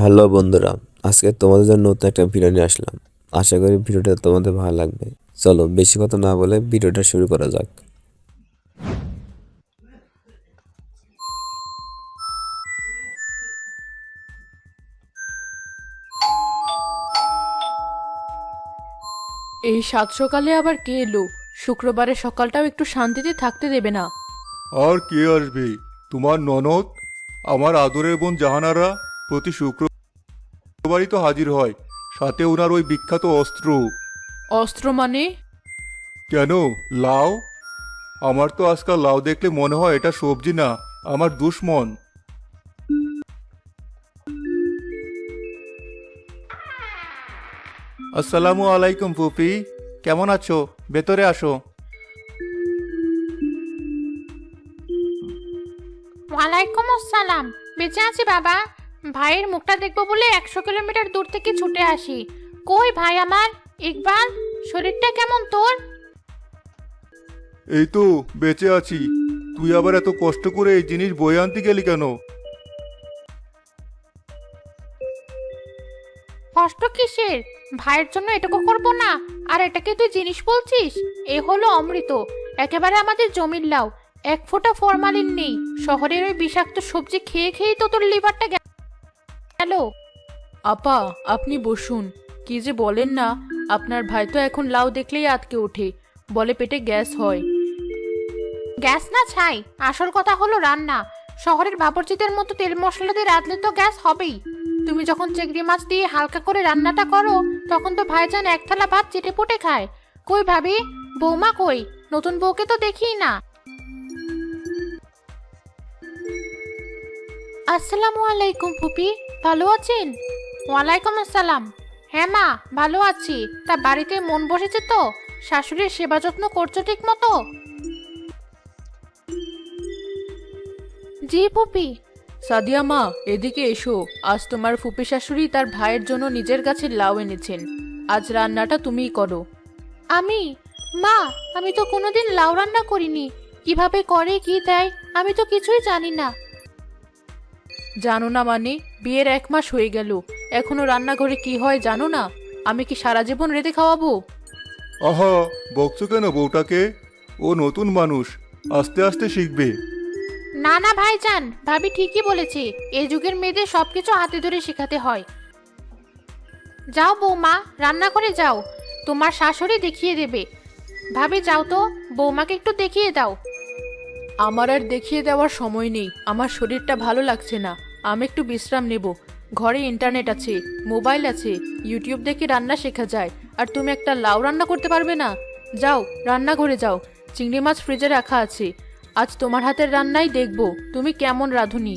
Hello বন্ধুরা, আজকে তোমাদের জন্য নতুন একটা ভিডিও নিয়ে আসলাম। আশা করি ভিডিওটা তোমাদের ভালো লাগবে। চলো বেশি কথা না বলে ভিডিওটা শুরু করা যাক। এই সাত সকালে আবার কে এলো? শুক্রবারের সকালটাও একটু শান্তিতে থাকতে দেবে না। আর কে আসবে? তোমার ননদ, আমার আদরের বোন জাহানারা প্রতি শুক্রবারই তো হাজির হয়, সাথে ওনার ওই বিখ্যাত অস্ত্র। অস্ত্র মানে? কেন, লাউ? আমার তো আজকাল লাউ দেখলে মনে হয় এটা সবজি না, আমার দুশ্মন। আসসালামু আলাইকুম ফুফি, কেমন আছো? ভেতরে আসো। ওয়ালাইকুম আসসালাম। বেঁচে আছি বাবা। ভাইয়ের মুখটা দেখবো বলে 100 কিলোমিটার দূর থেকে ছুটে আসি। কই ভাই আমার? ইকবাল, শরীরটা কেমন তোর? এই তো বেঁচে আছি। তুই আবার এত কষ্ট করে এই জিনিস বয়ে আনতে গেলি কেন? কষ্ট কিসের? ভাইয়ের জন্য এটুকু করবো না? আর এটাকে তুই জিনিস বলছিস? এ হলো অমৃত, একেবারে আমাদের জমির লাউ। এক ফোঁটা ফরমালিন নেই। শহরের ওই বিষাক্ত সবজি খেয়ে খেয়েই তো তোর লিভারটা গেল। আপা, আপনি বসুন। কি যে বলেন না, আপনার ভাই তো এখন লাউ দেখলেই আটকে ওঠে, বলে পেটে গ্যাস হয়। গ্যাস না ছাই, আসল কথা হলো রান্না। শহরের বাবুর্চিদের মতো তেল মশলা দিয়ে রাঁধলে তো গ্যাস হবেই। তুমি যখন চিংড়ি মাছ দিয়ে হালকা করে রান্নাটা করো, তখন তো ভাইজান এক থালা ভাত চেটেপুটে খায়। কই ভাবি, বৌমা কই? নতুন বউকে তো দেখিই না। আসসালামু আলাইকুম ফুপি, ভালো আছেন? ওয়ালাইকুম আসসালাম। হ্যাঁ মা, ভালো আছি। তা বাড়িতে মন বসেছে তো? শাশুড়ির সেবা যত্ন করছো ঠিক মতো? জি ফুপি। সাদিয়া মা, এদিকে এসো। আজ তোমার ফুপি শাশুড়ি তার ভাইয়ের জন্য নিজের গাছের লাউ এনেছেন। আজ রান্নাটা তুমিই করো। আমি? মা, আমি তো কোনোদিন লাউ রান্না করিনি। কিভাবে করে, কি দেয়, আমি তো কিছুই জানি না। জানো না মানে? বিয়ের 1 মাস হয়ে গেল, এখনো রান্নাঘরে কি হয় জানো না? আমি কি সারা জীবন রেঁধে খাওয়াবো? আহা, বকছো কেন বউটাকে? ও নতুন মানুষ, আস্তে আস্তে শিখবে। না না ভাইজান, ভাবি ঠিকই বলেছে। এই যুগের মেয়েদের সবকিছু হাতে ধরে শেখাতে হয়। যাও বৌমা, রান্না করে যাও। তোমার শাশুড়ি দেখিয়ে দেবে। ভাবি যাও তো, বৌমাকে একটু দেখিয়ে দাও। আমার আর দেখিয়ে দেওয়ার সময় নেই, আমার শরীরটা ভালো লাগছে না। আমি একটু বিশ্রাম নেব। ঘরে ইন্টারনেট আছে, মোবাইল আছে, ইউটিউব দেখে রান্না শেখা যায়। আর তুমি একটা লাউ রান্না করতে পারবে না? যাও রান্নাঘরে যাও, চিংড়ি মাছ ফ্রিজে রাখা আছে। আজ তোমার হাতের রান্নাই দেখব তুমি কেমন রাঁধুনি।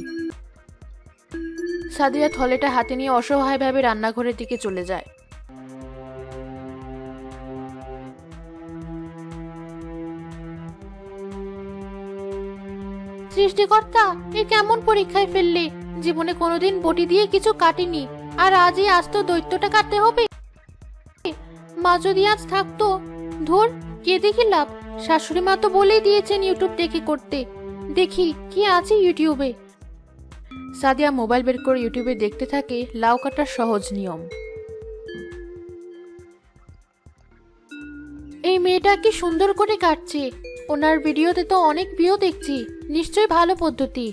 সাদিয়া থলেটা হাতে নিয়ে অসহায়ভাবে রান্নাঘরের দিকে চলে যায়। সৃষ্টিকর্তা, এ কেমন পরীক্ষায় ফেললে? জীবনে কোনোদিন বটি দিয়ে কিছু কাটিনি, আর আজই আস্ত দৈত্যটা কাটতে হবে। মা যদি আজ থাকতো। ধুর, কে দেখি লাভ। শাশুড়ি মা তো বলেই দিয়েছেন ইউটিউব দেখে করতে। দেখি কি আছে ইউটিউবে। সাদিয়া মোবাইল বের করে ইউটিউবে দেখতে থাকে লাউ কাটার সহজ নিয়ম। এই মেয়েটা কি সুন্দর করে কাটছে। ওনার ভিডিওতে তো অনেক ভিউ দেখছি, নিশ্চয়ই ভালো পদ্ধতি।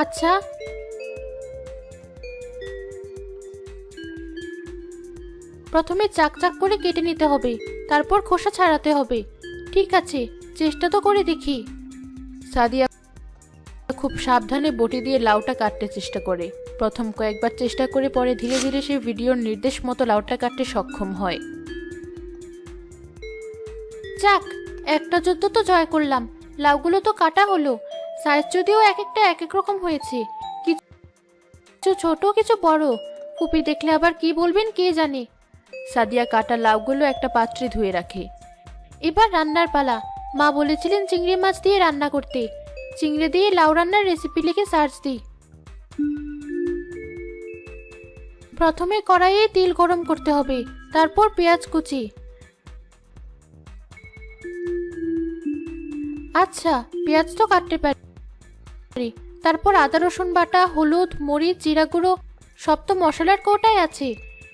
আচ্ছা, প্রথমে চাক চাক করে কেটে নিতে হবে, তারপর খোসা ছাড়াতে হবে। ঠিক আছে, চেষ্টা তো করে দেখি। সাদিয়া খুব সাবধানে বটি দিয়ে লাউটা কাটতে চেষ্টা করে। প্রথম কয়েকবার চেষ্টা করে পরে ধীরে ধীরে সে ভিডিওর নির্দেশ মতো লাউটা কাটতে সক্ষম হয়। যাক, একটা যুদ্ধ তো জয় করলাম। লাউগুলো তো কাটা হলো। সাইজ যদিও এক একটা এক এক রকম হয়েছে, কিছু ছোট কিছু বড়। ফুপি দেখলে আবার কি বলবেন কে জানে। সাদিয়া কাটা লাউগুলো একটা পাত্রে ধুয়ে রাখে। এবার রান্নার পালা। মা বলেছিলেন চিংড়ি মাছ দিয়ে রান্না করতে। চিংড়ি দিয়ে লাউ রান্নার রেসিপি লিখে সার্চ দিই। প্রথমে কড়াইয়ে তেল গরম করতে হবে, তারপর পেঁয়াজ কুচি। আচ্ছা, পেঁয়াজ তো কাটতে পারি। তারপর আদা রসুন বাটা, হলুদ, মরিচ, জিরা গুঁড়ো সব তো মশলার কৌটায় আছে।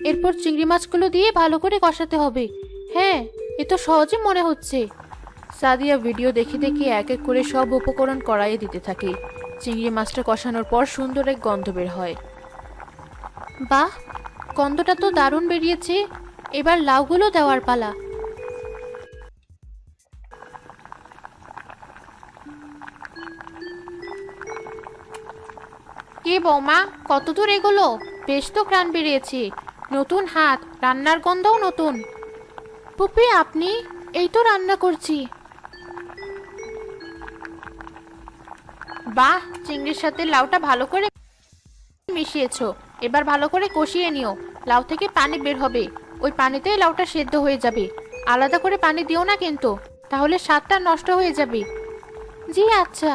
এরপর চিংড়ি মাছগুলো দিয়ে ভালো করে কষাতে হবে। হ্যাঁ, এ তো সহজে মনে হচ্ছে। সাদিয়া ভিডিও দেখে দেখে এক এক করে সব উপকরণ কড়াইয়ে দিতে থাকে। চিংড়ি মাছটা কষানোর পর সুন্দর এক গন্ধ বের হয়। বাহ, গন্ধটা তো দারুণ বেরিয়েছে। এবার লাউগুলো দেওয়ার পালা। কে বৌমা, কত দূর এগোলো? বেশ তো ঘ্রাণ বেরিয়েছে। নতুন হাত, রান্নার গন্ধও নতুন। পুপি, আপনি? এই তো রান্না করছি। বাহ, চিংড়ির সাথে লাউটা ভালো করে মিশিয়েছো। এবার ভালো করে কষিয়ে নিও। লাউ থেকে পানি বের হবে, ওই পানিতেই লাউটা সেদ্ধ হয়ে যাবে। আলাদা করে পানি দিও না কিন্তু, তাহলে স্বাদটা নষ্ট হয়ে যাবে। জি আচ্ছা।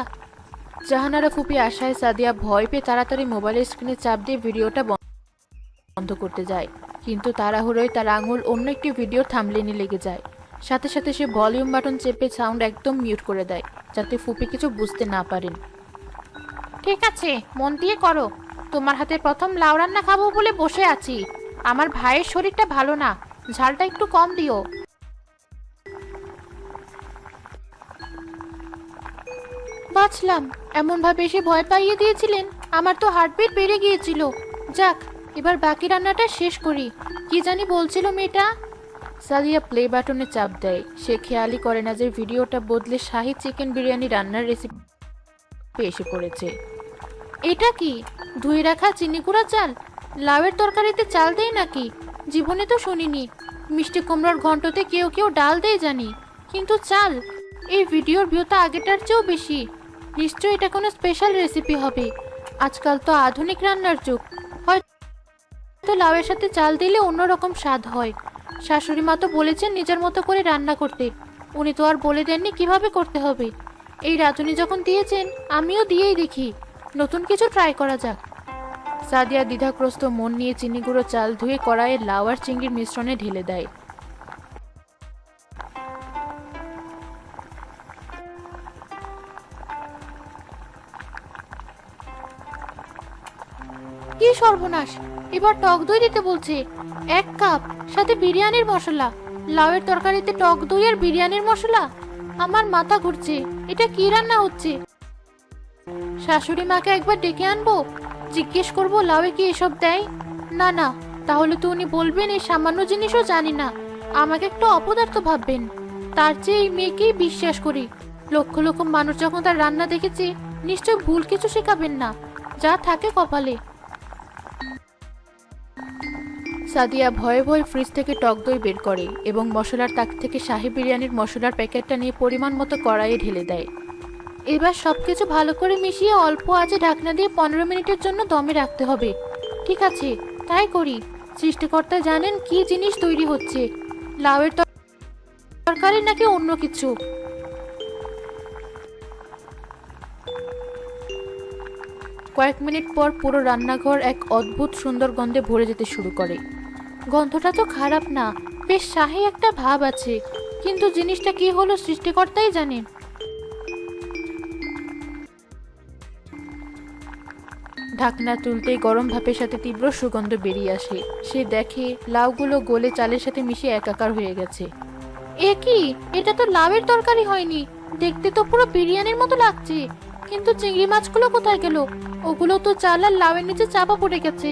জাহানারা ফুপি আশায় সাদিয়া ভয় পেয়ে তাড়াতাড়ি মোবাইলের স্ক্রিনে চাপ দিয়ে ভিডিওটা বন্ধ করতে যায়, কিন্তু তাড়াহুড়োয় তার আঙুল অন্য একটি ভিডিওর থাম্বনেইলে লেগে যায়। সাথে সাথে সে ভলিউম বাটন চেপে সাউন্ড একদম মিউট করে দেয়, যাতে ফুপি কিছু বুঝতে না পারেন। ঠিক আছে, মন দিয়ে করো। তোমার হাতে প্রথম লাউ রান্না খাবো বলে বসে আছি। আমার ভাইয়ের শরীরটা ভালো না, ঝালটা একটু কম দিও। বাঁচলাম। এমন ভাবে এসে ভয় পাইয়ে দিয়েছিলেন, আমার তো হার্টবিট বেড়ে গিয়েছিল। যাক, এবার বাকি রান্নাটা শেষ করি। কি জানি বলছিল মেয়েটা? সাদিয়া প্লে বাটনে চাপ দেয়। সে খেয়ালই করে না যে ভিডিওটা বদলে শাহী চিকেন বিরিয়ানি রান্নার রেসিপি এসে পড়েছে। এটা কি? ধুয়ে রাখা চিনি গুঁড়া চাল? লাউয়ের তরকারিতে চাল দেয় নাকি? জীবনে তো শুনিনি। মিষ্টি কুমড়োর ঘন্টতে কেউ কেউ ডাল দেয় জানি, কিন্তু চাল? এই ভিডিওর ভিউটা আগেটার চেয়েও বেশি। নিশ্চয়ই এটা কোনো স্পেশাল রেসিপি হবে। আজকাল তো আধুনিক রান্নার যুগ, হয়তো লাউয়ের সাথে চাল দিলে অন্যরকম স্বাদ হয়। শাশুড়ি মা তো বলেছেন নিজের মতো করে রান্না করতে। উনি তো আর বলে দেননি কিভাবে করতে হবে। এই রাঁধুনি যখন দিয়েছেন, আমিও দিয়েই দেখি, নতুন কিছু ট্রাই করা যাক। সাদিয়া দ্বিধাগ্রস্ত মন নিয়ে চিনি গুঁড়ো চাল ধুয়ে কড়াইয়ে লাউ আর চিংড়ির মিশ্রণে ঢেলে দেয়। কি সর্বনাশ! এবার টক দই দিতে বলছে। 1 কাপ, সাথে বিরিয়ানির মশলা। লাউয়ের তরকারিতে টক দই আর বিরিয়ানির মশলা? আমার মাথা ঘুরছে। এটা কি রান্না হচ্ছে? শাশুড়ি মাকে একবার ডেকে আনবো, জিজ্ঞেস করবো লাউয়ে কি এসব দেয়। না না, তাহলে তো উনি বলবেন এই সামান্য জিনিসও জানি না, আমাকে একটু অপদার্থ ভাববেন। তার চেয়ে এই মেয়েকেই বিশ্বাস করি। লক্ষ লক্ষ মানুষ যখন তার রান্না দেখেছে, নিশ্চয় ভুল কিছু শেখাবেন না, যা থাকে কপালে। সাদিয়া ভয়ে ভয়ে ফ্রিজ থেকে টক দই বের করে এবং মশলার তাক থেকে শাহী বিরিয়ানির মশলার প্যাকেটটা নিয়ে পরিমাণ মতো কড়াইয়ে ঢেলে দেয়। এবার সবকিছু ভালো করে মিশিয়ে অল্প আঁচে ঢাকনা দিয়ে 15 মিনিটের জন্য দমে রাখতে হবে। ঠিক আছে, তাই করি। সৃষ্টিকর্তা জানেন কি জিনিস তৈরি হচ্ছে, লাউয়ের তরকারি নাকি অন্য কিছু। কয়েক মিনিট পর পুরো রান্নাঘর এক অদ্ভুত সুন্দর গন্ধে ভরে যেতে শুরু করে। গন্ধটা তো খারাপ না, বেশ শাহী একটা ভাব আছে, কিন্তু জিনিসটা কি হলো সৃষ্টিকর্তাই জানেন। ঢাকনা তুলতেই গরম ভাপের সাথে তীব্র সুগন্ধ বেরিয়ে আসে। সে দেখে লাউগুলো গলে চালের সাথে মিশে একাকার হয়ে গেছে। এ কি? এটা তো লাউয়ের তরকারি হয়নি, দেখতে তো পুরো বিরিয়ানির মতো লাগছে। কিন্তু চিংড়ি মাছগুলো কোথায় গেল? ওগুলো তো চাল আর লাউয়ের নিচে চাপা পড়ে গেছে।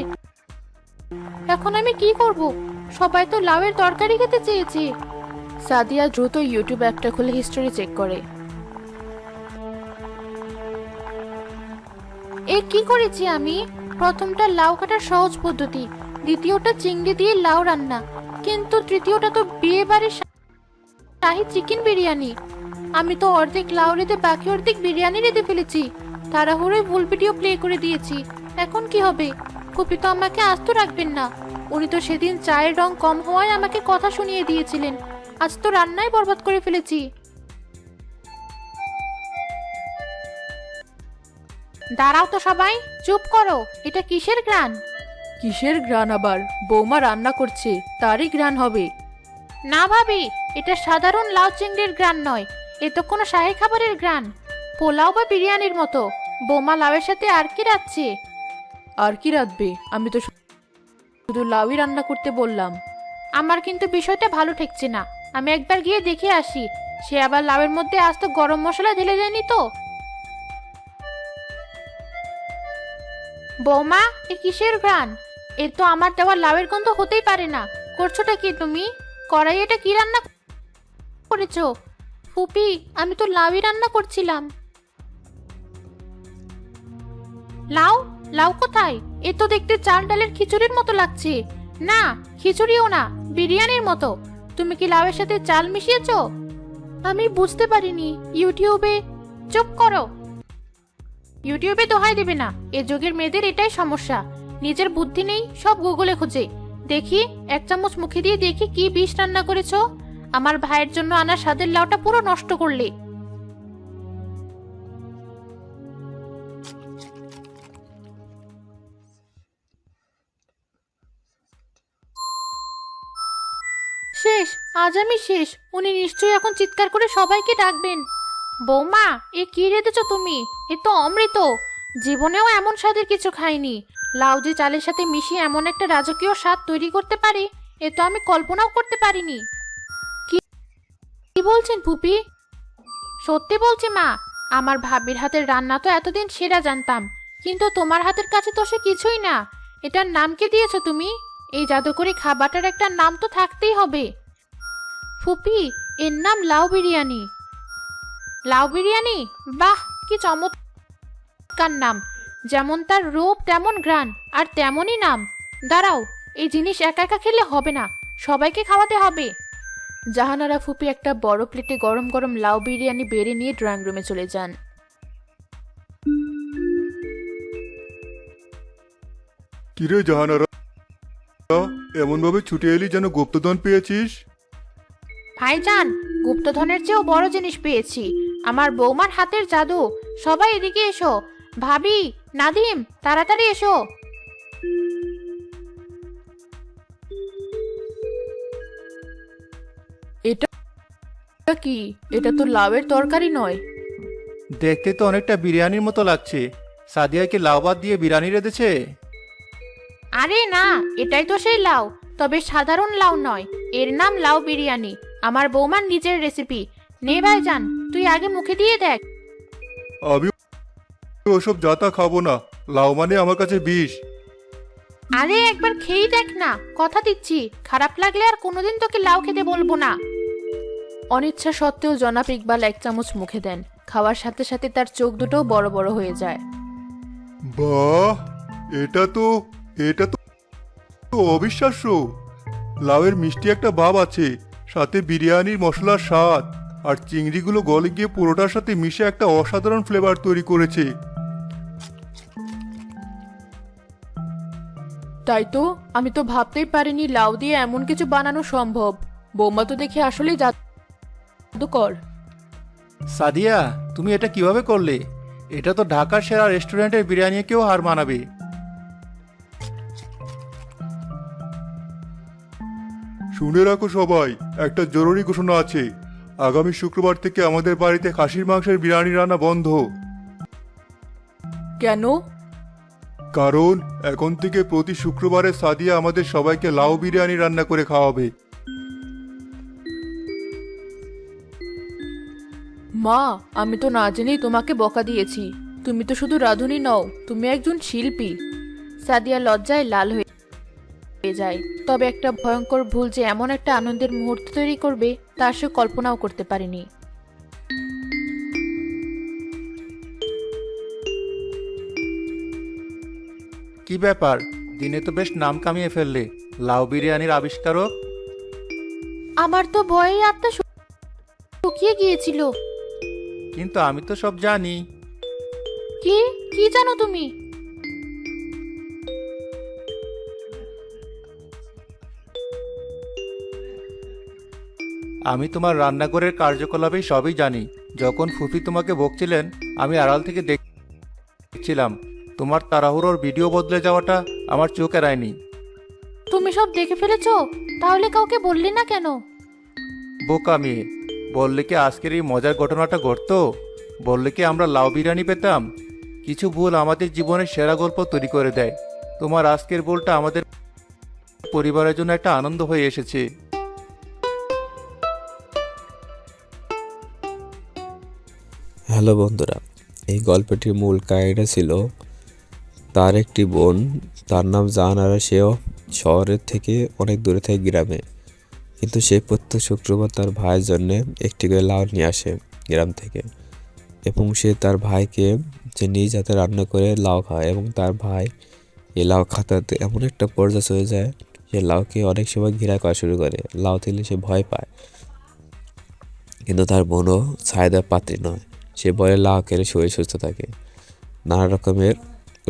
এখন আমি কি করব? সবাই তো লাউয়ের তরকারি খেতে চেয়েছে। সাদিয়া দ্রুত ইউটিউব অ্যাপটা খুলে হিস্টোরি চেক করে। এ কি করেছি আমি? প্রথমটা লাউ কাটার সহজ পদ্ধতি, দ্বিতীয়টা চিংড়ি দিয়ে লাউ রান্না, কিন্তু তৃতীয়টা তো বিয়ে বাড়ির শাহী চিকেন বিরিয়ানি। আমি তো অর্ধেক লাউ রেঁধে বাকি অর্ধেক বিরিয়ানি রেঁধে ফেলেছি। তাড়াহুড়োয় ভুল ভিডিও প্লে করে দিয়েছি। এখন কি হবে? ফুপি তো আমাকে আস্ত রাখবেন না। উনি তো সেদিন চায়ের রং কম হওয়ায় আমাকে কথা শুনিয়ে দিয়েছিলেন। আজ তো রান্নাই বরবাদ করে ফেলেছি। দাঁড়াও তো সবাই, চুপ করো। এটা কিসের ঘ্রাণ? কিসের ঘ্রাণ আবার? বৌমা রান্না করছে, তারই ঘ্রাণ হবে। না ভাবি, এটা সাধারণ লাউ চিংড়ির ঘ্রাণ নয়, এ তো কোনো শাহী খাবারের ঘ্রাণ, পোলাও বা বিরিয়ানির মতো। বোমা লাউয়ের সাথে আর কি রাখছে? আর কি রাঁধবে? আমি তো শুধু লাউই রান্না করতে বললাম। আমার কিন্তু বিষয়টা ভালো ঠেকছে না। আমি একবার গিয়ে দেখে আসি, সে আবার লাউয়ের মধ্যে আস্ত গরম মশলা ঢেলে দেয়নি তো। বৌমা, এ কিসের ঘ্রাণ? এ তো আমার দেওয়া লাউয়ের গন্ধ হতেই পারে না। করছোটা কি তুমি? কড়াই এটা কি রান্না করেছো? ফুপি, আমি তো লাউই রান্না করছিলাম। লাউ? লাউ কোথায়? এ তো দেখতে চাল ডালের খিচুড়ির মতো লাগছে। না, খিচুড়িও না, বিরিয়ানির মতো। তুমি কি লাউয়ের সাথে চাল মিশিয়েছো? আমি বুঝতে পারিনি। ইউটিউবে। চুপ করো। ইউটিউবে দোহাই দেবে না। এ যুগের মেয়েদের এটাই সমস্যা, নিজের বুদ্ধি নেই, সব গুগলে খোঁজে। দেখি, 1 চামচ মুখে দিয়ে দেখি কি বিষ রান্না করেছো। আমার ভাইয়ের জন্য আনা স্বাদের লাউটা পুরো নষ্ট করলে। শেষ, আজ আমি শেষ। উনি নিশ্চয়ই এখন চিৎকার করে সবাইকে ডাকবেন। বৌমা, এ কি রেঁধেছো তুমি? এ তো অমৃত। জীবনেও এমন স্বাদের কিছু খাইনি। লাউ যে চালের সাথে মিশিয়ে এমন একটা রাজকীয় স্বাদ তৈরি করতে পারে, এ তো আমি কল্পনাও করতে পারিনি। কি কি বলছেন ফুপি? সত্যি বলছি মা, আমার ভাবির হাতের রান্না তো এতদিন সেরা জানতাম, কিন্তু তোমার হাতের কাছে তো সে কিছুই না। এটার নাম কি দিয়েছো তুমি? এই জাদুকরি খাবারটার একটা নাম তো থাকতেই হবে। ফুপি, এর নাম লাউ বিরিয়ানি। লাউ বিরিয়ানি? বাহ, কি চমৎকার নাম! যেমন তার রূপ তেমন ঘ্রাণ, আর তেমনই নাম। দাঁড়াও, এই জিনিস একা একা খেলে হবে না, সবাইকে খাওয়াতে হবে। জাহানারা ফুপি একটা বড় প্লেটে গরম গরম লাউ বিরিয়ানি বেড়ে নিয়ে ড্রয়িং রুমে চলে যান। কিরে জাহানারা, এমন ভাবে ছুটে এলি যেন গুপ্তধন পেয়েছিস। ভাইজান, গুপ্তধনের চেয়েও বড় জিনিস পেয়েছি, আমার বৌমার হাতের জাদু। সবাই এদিকে এসো। ভাবি, নাদিম, তাড়াতাড়ি এসো। এটা কি? এটা তো লাউয়ের তরকারি নয়। দেখতে তো অনেকটা বিরিয়ানির মতো লাগছে। সাদিয়া কি লাউ বাদ দিয়ে বিরিয়ানি রেঁধেছে? আরে না, এটাই তো সেই লাউ, তবে সাধারণ লাউ নয়। এর নাম লাউ বিরিয়ানি, আমার বৌমার নিজের রেসিপি। নে ভাইজান, তুই আগে মুখে দিয়ে দেখ। আমি ওসব যাতা খাবো না, লাউ মানে আমার কাছে বিষ। আরে একবার খেয়েই দেখ না, কথা দিচ্ছি, খারাপ লাগলে আর কোনোদিন তোকে লাউ খেতে বলবো না। অনিচ্ছা সত্ত্বেও জনাব ইকবাল 1 চামচ মুখে দেন। খাওয়ার সাথে সাথে তার চোখ দুটো বড় বড় হয়ে যায়। বাহ, এটা তো অবিশ্বাস্য। লাউয়ের মিষ্টি একটা ভাব আছে, সাথে বিরিয়ানির মশলার স্বাদ, আর চিংড়িগুলো গলে গিয়ে পুরোটার সাথে মিশে একটা অসাধারণ ফ্লেভার তৈরি করেছে। তাই তো, আমি তো ভাবতেই পারিনি লাউ দিয়ে এমন কিছু বানানো সম্ভব। বৌমা তো দেখে আসলেই জাদুকর। সাদিয়া, তুমি এটা কিভাবে করলে? এটা তো ঢাকার সেরা রেস্টুরেন্টের বিরিয়ানিকেও হার মানাবে। শুনে রাখো সবাই, একটা জরুরি ঘোষণা আছে। আগামী শুক্রবার থেকে আমাদের বাড়িতে খাসির মাংসের বিরিয়ানি রান্না বন্ধ। কেন? কারণ এখন থেকে প্রতি শুক্রবারে সাদিয়া আমাদের সবাইকে লাউ বিরিয়ানি রান্না করে খাওয়াবে। মা, আমি তো না জেনেই তোমাকে বকা দিয়েছি। তুমি তো শুধু রাঁধুনি নও, তুমি একজন শিল্পী। সাদিয়া লজ্জায় লাল হয়ে যায়। তবে একটা ভয়ঙ্কর ভুল যে এমন একটা আনন্দের মুহূর্ত তৈরি করবে, তা সে কল্পনাও করতে পারেনি। কি ব্যাপার, দিনে তো বেশ নাম কামিয়ে ফেললে, লাউ বিরিয়ানির আবিষ্কারক। আমার তো ভয়ে আত্মা শুকিয়ে গিয়েছিল। কিন্তু আমি তো সব জানি। কি কি জানো তুমি? আমি তোমার রান্নাঘরের কার্যকলাপে সবই জানি। যখন ফুফি তোমাকে বকছিলেন, আমি আড়াল থেকে দেখছিলাম। তোমার তাড়াহুড়োর ভিডিও বদলে যাওয়াটা আমার চোখ এড়ায়নি। তুমি সব দেখে ফেলেছো? তাহলে কাউকে বললে না কেন? বোকা মেয়ে, বললে কি আজকের এই মজার ঘটনাটা ঘটতো? বললে কি আমরা লাউ বিরিয়ানি পেতাম? কিছু ভুল আমাদের জীবনের সেরা গল্প তৈরি করে দেয়। তোমার আজকের বোলটা আমাদের পরিবারের জন্য একটা আনন্দ হয়ে এসেছে। হ্যালো বন্ধুরা, এই গল্পটির মূল কাহিনীটা ছিল তার একটি বোন, তার নাম জাহানারা। সেও শহরের থেকে অনেক দূরে থাকে গ্রামে, কিন্তু সে প্রত্যেক শুক্রবার তার ভাইয়ের জন্য একটি করে লাউ নিয়ে আসে গ্রাম থেকে, এবং সে তার ভাইকে যে নিজ হাতে রান্না করে লাউ খায়, এবং তার ভাই এই লাউ খাতাতে এমন একটা পর্যায়ে হয়ে যায় সে লাউকে অনেক সময় ঘৃণা করা শুরু করে। লাউ থেকে সে ভয় পায়, কিন্তু তার বোনও ছায়দার পাত্রী নয়। সে বলে লাউ খেলে শরীর সুস্থ থাকে, নানা রকমের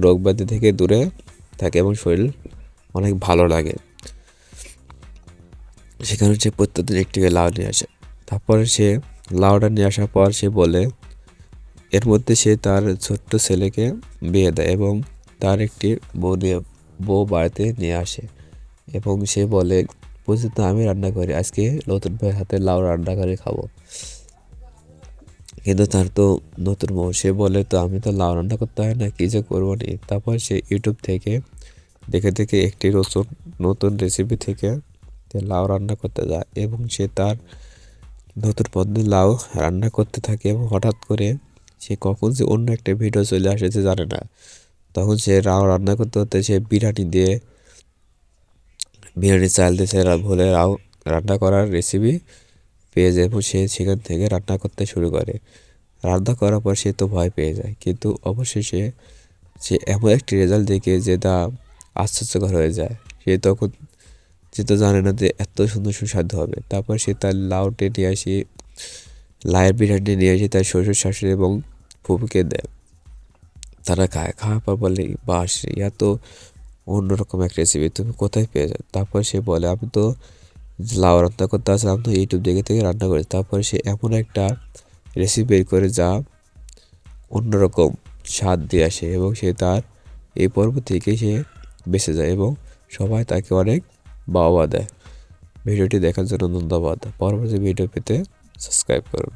রোগ ব্যাধি থেকে দূরে থাকে এবং শরীর অনেক ভালো লাগে। সেখানে সে প্রত্যেকদিন একটি করে লাউ নিয়ে আসে। তারপরে সে লাউটা নিয়ে আসার পর সে বলে এর মধ্যে সে তার ছোট্ট ছেলেকে বিয়ে দেয় এবং তার একটি বউ বাড়িতে নিয়ে আসে, এবং সে বলে প্রতিদিন আমি রান্না করি, আজকে নতুন ভাইয়ের হাতে লাউ রান্না করে খাবো। কিন্তু তার তো নতুন বউ, সে বলে তো আমি তো লাউ রান্না করতে হয় না, কী যে করবো নি। তারপর সে ইউটিউব থেকে দেখে দেখে একটি নতুন রেসিপি থেকে সে লাউ রান্না করতে যায়, এবং সে তার নতুন পদ্ধতি লাউ রান্না করতে থাকে, এবং হঠাৎ করে সে কখন যে অন্য একটা ভিডিও চলে আসে সে জানে না। তখন সে লাউ রান্না করতে করতে সে বিরিয়ানি চাল দিয়ে সে ভুলে লাউ রান্না করার রেসিপি পেয়ে যায়, এবং সে সেখান থেকে রান্না করতে শুরু করে। রান্না করার পর সে তো ভয় পেয়ে যায়, কিন্তু অবশেষে সে এমন একটি রেজাল্ট দেখে যে তা আশ্চর্যকর হয়ে যায়। সে তো জানে না যে এত সুন্দর সুস্বাদু হবে। তারপর সে তার লাউটে নিয়ে আসি, লাউয়ের বিরিয়ানি নিয়ে আসি তার শ্বশুর শাশুড়ি এবং ফুপুকে দেয়। তারা খাওয়ার পর বলে বাস, ইয়া তো অন্যরকম এক রেসিপি, তুমি কোথায় পেয়ে যাও? তারপর সে বলে আমি তো লাউ রান্না করতে আসলাম, তো ইউটিউব দেখে থেকে রান্না করি। তারপর সে এমন একটা রেসিপি বের করে যা অন্যরকম স্বাদ দিয়ে আসে, এবং সে তার এই পর্ব থেকে সে বেঁচে যায়, এবং সবাই তাকে অনেক বাহবা দেয়। ভিডিওটি দেখার জন্য ধন্যবাদ। পরবর্তী ভিডিও পেতে সাবস্ক্রাইব করুন।